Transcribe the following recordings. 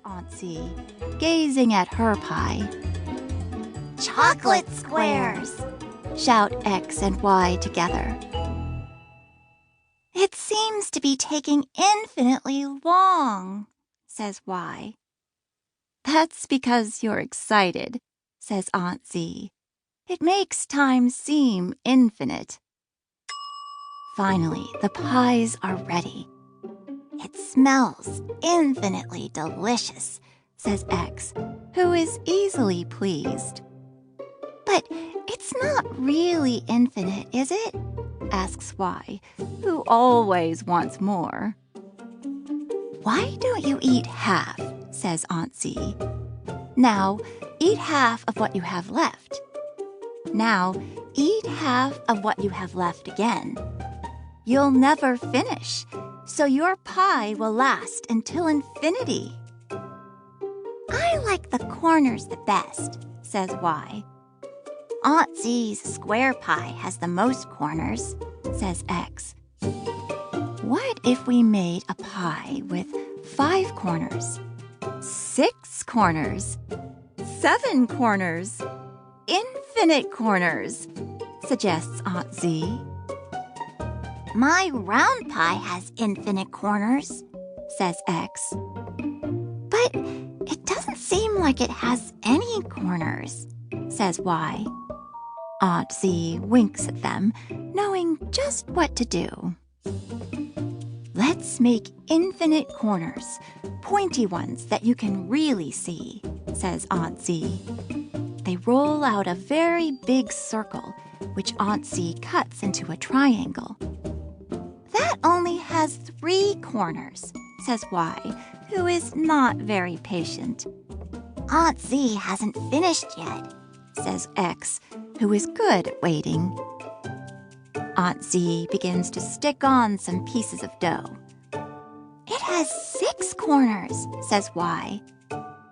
Aunt Z, gazing at her pie. Chocolate squares! Shout X and Y together. It seems to be taking infinitely long, says Y. That's because you're excited, says Aunt Z. It makes time seem infinite. Finally, the pies are ready. It smells infinitely delicious, says X, who is easily pleased. But it's not really infinite, is it? Asks Y, who always wants more. Why don't you eat half, says Aunt Z. Now, eat half of what you have left. Now, eat half of what you have left again. You'll never finish, so your pie will last until infinity. I like the corners the best, says Y. Aunt Z's square pie has the most corners, says X. What if we made a pie with 5 corners, 6 corners, 7 corners, infinite corners, suggests Aunt Z. My round pie has infinite corners, says X. But it doesn't seem like it has any corners, says Y. Aunt Z winks at them, knowing just what to do. Let's make infinite corners, pointy ones that you can really see, says Aunt Z. They roll out a very big circle, which Aunt Z cuts into a triangle. That only has 3 corners, says Y, who is not very patient. Aunt Z hasn't finished yet, says X, who is good at waiting. Aunt Z begins to stick on some pieces of dough. It has 6 corners, says Y.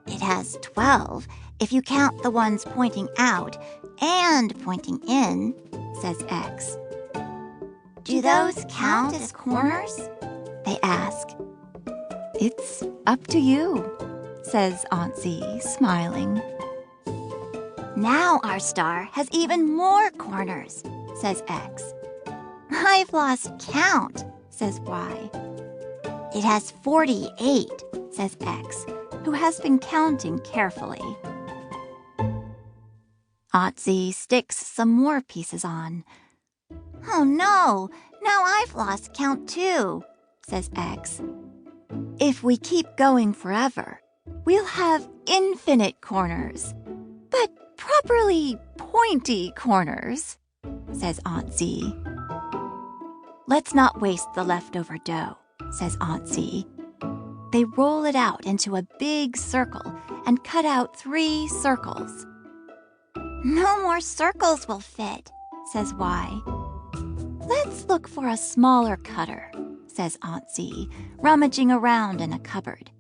It has 12 if you count the ones pointing out and pointing in, says X. Do those count as corners? They ask. It's up to you, says Aunt Z, smiling. Now our star has even more corners, says X. I've lost count, says Y. It has 48, says X, who has been counting carefully. Aunt Z sticks some more pieces on. Oh no, now I've lost count too, says X. If we keep going forever, we'll have infinite corners, but properly pointy corners, says Aunt Z. Let's not waste the leftover dough, says Aunt Z. They roll it out into a big circle and cut out 3 circles. No more circles will fit, says Y. Let's look for a smaller cutter, says Aunt Z, rummaging around in a cupboard.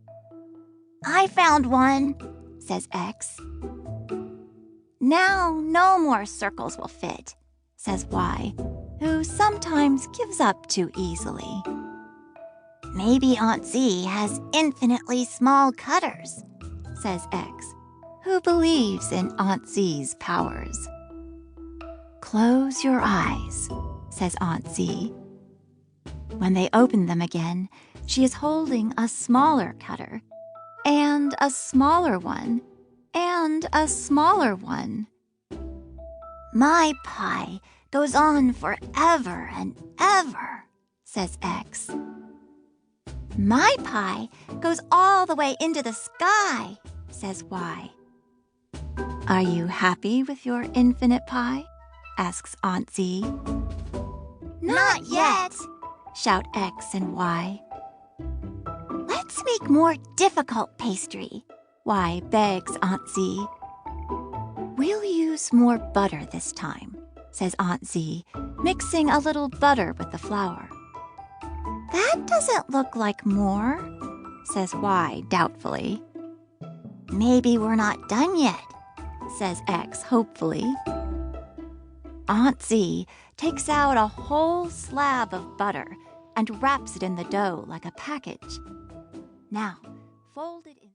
I found one, says X. Now no more circles will fit, says Y, who sometimes gives up too easily. Maybe Aunt Z has infinitely small cutters, says X, who believes in Aunt Z's powers. Close your eyes, says Aunt Z. When they open them again, she is holding a smaller cutter, and a smaller one, and a smaller one. My pie goes on forever and ever, says X. My pie goes all the way into the sky, says Y. Are you happy with your infinite pie? Asks Aunt Z. Not yet, shout X and Y. Let's make more difficult pastry, Y begs Aunt Z. We'll use more butter this time, says Aunt Z, mixing a little butter with the flour. That doesn't look like more, says Y doubtfully. Maybe we're not done yet, says X hopefully. Aunt Z takes out a whole slab of butter and wraps it in the dough like a package. Now, fold it in.